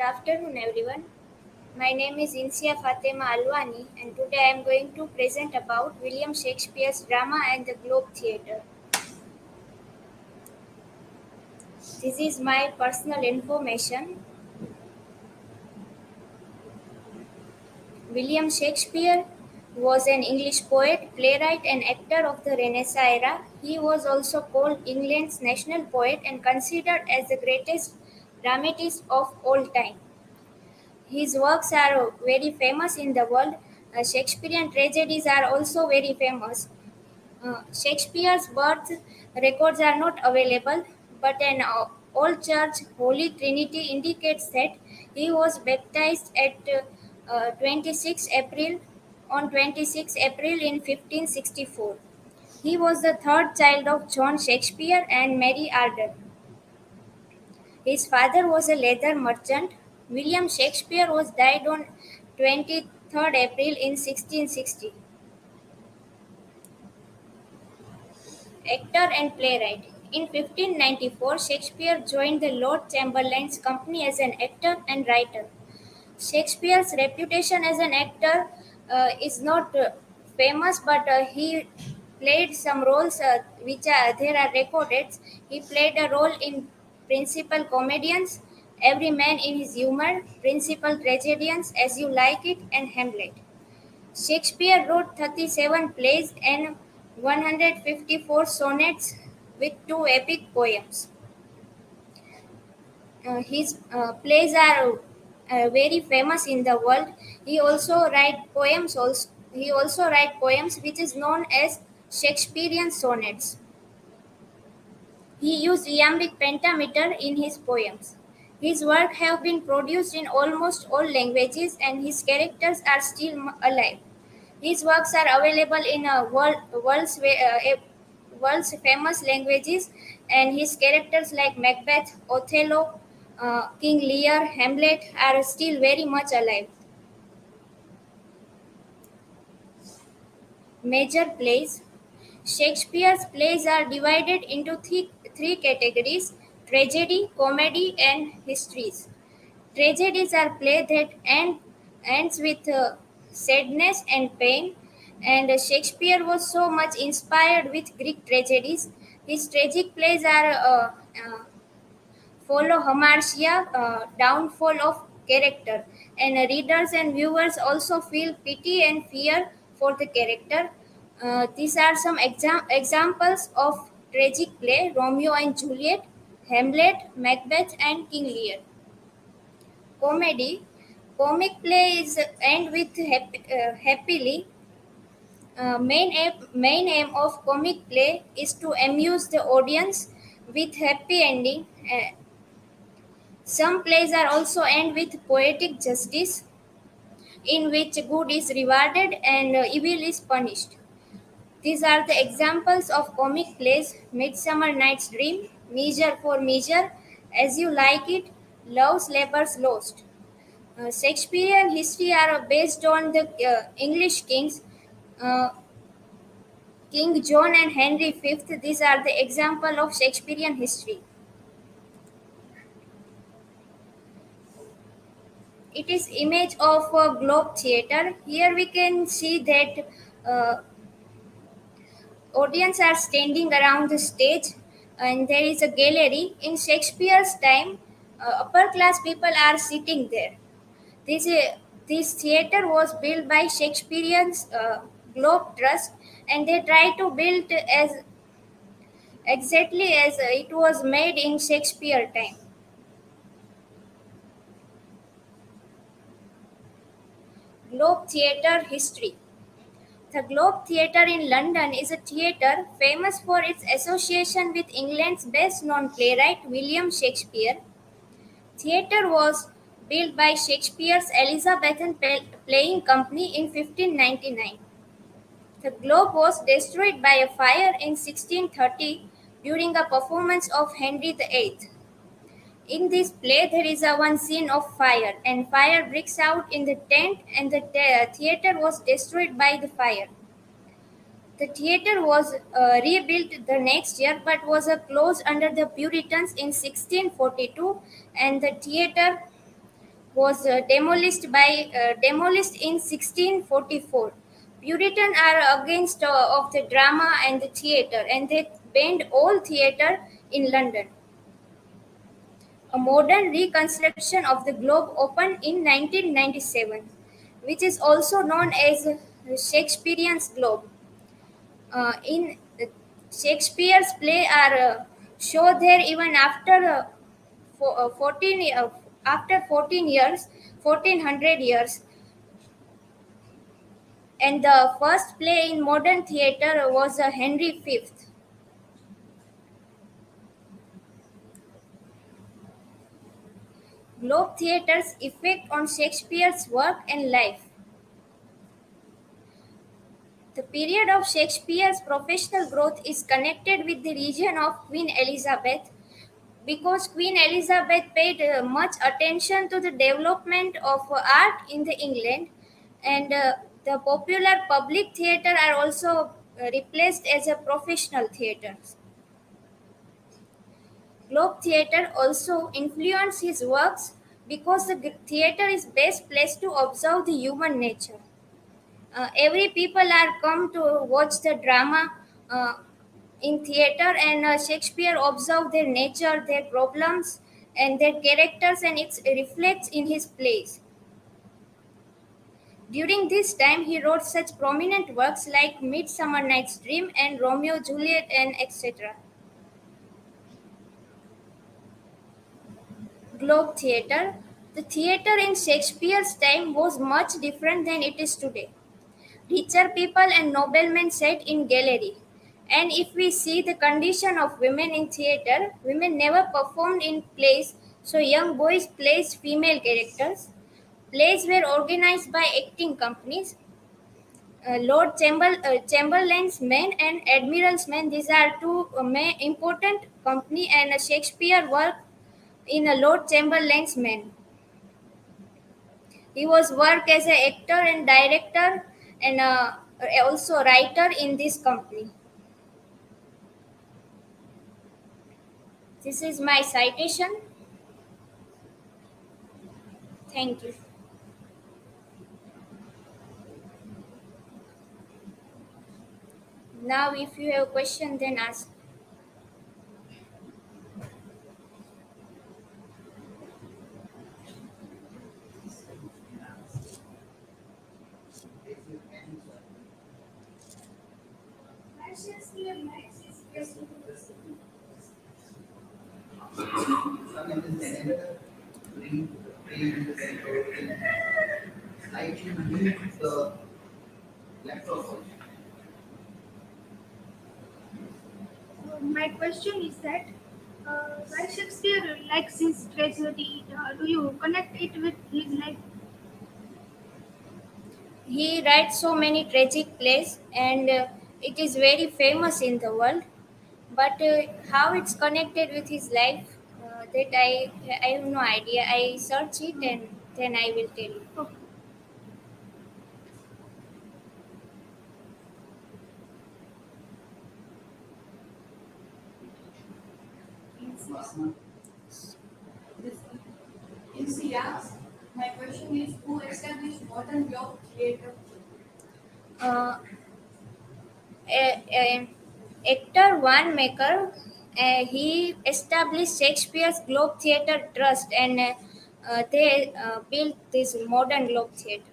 afternoon, everyone. My name is Insia Fatima Alwani, and today I am going to present about William Shakespeare's drama and the Globe Theatre. This is my personal information. William Shakespeare was an English poet, playwright, and actor of the Renaissance era. He was also called England's national poet and considered as the greatest dramatist of all time. His works are very famous in the world. Shakespearean tragedies are also very famous. Shakespeare's birth records are not available, but an old church Holy Trinity indicates that he was baptized at 26 April on 26 April in 1564. He was the third child of John Shakespeare and Mary Arden. His father was a leather merchant. William Shakespeare was died on 23rd April in 1660. Actor and playwright. In 1594, Shakespeare joined the Lord Chamberlain's company as an actor and writer. Shakespeare's reputation as an actor is not famous, but he played some roles which are there are recorded. He played a role in Principal Comedians, Every Man in His Humor, Principal Tragedians, As You Like It, and Hamlet. Shakespeare wrote 37 plays and 154 sonnets with two epic poems. His plays are very famous in the world. He also write poems. He also write poems which is known as Shakespearean sonnets. He used iambic pentameter in his poems. His work have been produced in almost all languages, and his characters are still alive. His works are available in world's famous languages, and his characters like Macbeth, Othello, King Lear, Hamlet are still very much alive. Major plays. Shakespeare's plays are divided into three categories: tragedy, comedy, and histories. Tragedies are plays that ends with sadness and pain, and Shakespeare was so much inspired with Greek tragedies. His tragic plays are follow hamartia, downfall of character, and readers and viewers also feel pity and fear for the character. These are some examples of tragic play: Romeo and Juliet, Hamlet, Macbeth, and King Lear. Comedy. Comic plays end with happily. Main aim of comic play is to amuse the audience with happy ending. Some plays are also end with poetic justice, in which good is rewarded and evil is punished. These are the examples of comic plays: Midsummer Night's Dream, Measure for Measure, As You Like It, Love's Labour's Lost. Shakespearean history are based on the English kings, uh, King John and Henry V. These are the example of Shakespearean history. It is image of a globe theater. Here we can see that uh, audience are standing around the stage, and there is a gallery. In Shakespeare's time, upper class people are sitting there. This, uh, this theater was built by Shakespearean's Globe Trust, and they try to build as exactly as it was made in Shakespeare time. Globe Theatre history. The Globe Theatre in London is a theatre famous for its association with England's best known playwright William Shakespeare. Theatre was built by Shakespeare's Elizabethan Playing Company in 1599. The Globe was destroyed by a fire in 1630 during a performance of Henry VIII. In this play, there is a one scene of fire, and fire breaks out in the tent, and the theater was destroyed by the fire. The theater was rebuilt the next year, but was closed under the Puritans in 1642, and the theater was demolished in 1644. Puritan are against of the drama and the theatre, and they banned all theatre in London. A modern reconstruction of the globe opened in 1997, which is also known as Shakespearean's globe. In Shakespeare's play are show there even after 14 after 14 years, 1400 years, and the first play in modern theatre was Henry V. Globe Theatre's effect on Shakespeare's work and life. The period of Shakespeare's professional growth is connected with the region of Queen Elizabeth because Queen Elizabeth paid much attention to the development of art in the England, and the popular public theatre are also replaced as a professional theatres. Globe Theatre also influenced his works because the theatre is best place to observe the human nature. Every people are come to watch the drama in theater, and Shakespeare observed their nature, their problems, and their characters, and it reflects in his plays. During this time, he wrote such prominent works like Midsummer Night's Dream and Romeo Juliet and etc. Globe Theatre. The theatre in Shakespeare's time was much different than it is today. Richer people and noblemen sat in gallery. And if we see the condition of women in theatre, women never performed in plays, so young boys placed female characters. Plays were organized by acting companies. Chamberlain's men and Admiral's men, these are two important company, and Shakespeare worked in a Lord Chamberlain's men. He was work as an actor and director, and also writer in this company. This is my citation. Thank you. Now, if you have a question, then ask. My question is that why Shakespeare likes his tragedy? Do you connect it with his life? He writes so many tragic plays, and it is very famous in the world. But how it's connected with his life, that I have no idea. I search it, and then I will tell you. Oh, Yeah, my question is who established modern block theatre? Uh, a actor Wanamaker, he established Shakespeare's Globe Theatre Trust, and they built this modern Globe Theatre.